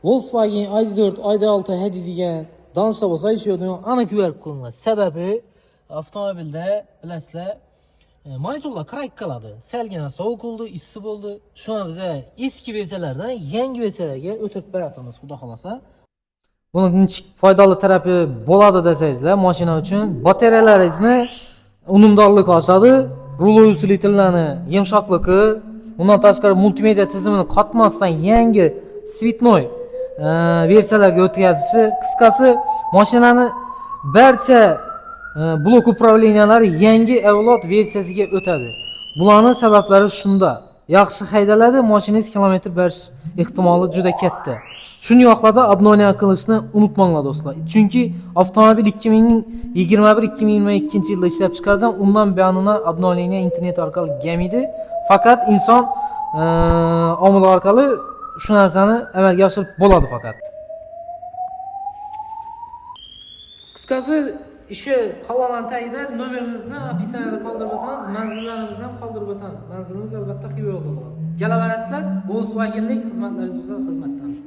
Volkswagen ID4, ID6 hadiydigan danışlar bo'lsa ishlaydigan ana kuverk qo'yinglar. Sababi avtomobilda bilasizlar, monitorlar crack qiladi. Salgina sovuq bo'ldi, issiq bo'ldi. Shuna biz eski versiyalardan yangi versiyalarga o'tib beramiz, xudo xolasa. Buning foydali tarafi bo'ladi desangizlar, mashina uchun batareyalaringizni unumdorlik oshadi, rulo usilitillarni yumshoqligi, undan tashqari multimedia tizimini qatmasdan yangi Svitnoy versiyalarga o'tkazishi, qisqasi mashinani barcha blok upravleniyalari yangi avlod versiyasiga o'tadi. Bularning sabablari shunda: yaxshi haydaladi, mashinangiz kilometr berish ehtimoli juda katta. Shuni yoqlarda obnovleniya qilishni unutmanglar do'stlar. Chunki avtomobil 2021-2022 yilda ishlab chiqarilgan, undan buyonina obnovleniya internet orqali kelmaydi. Faqat inson omil orqali shu narsani amalga oshirib bo'ladi faqat. Qisqasi ishi havolan tagida nomerimizni opisaniyada qoldirib o'tamiz, manzillarimizni ham qoldirib o'tamiz. Manzilimiz albatta Xiva yo'lda bo'ladi. Kelaverasizlar, Volkswagenlik xizmatlaringiz bo'lsa xizmatdamiz.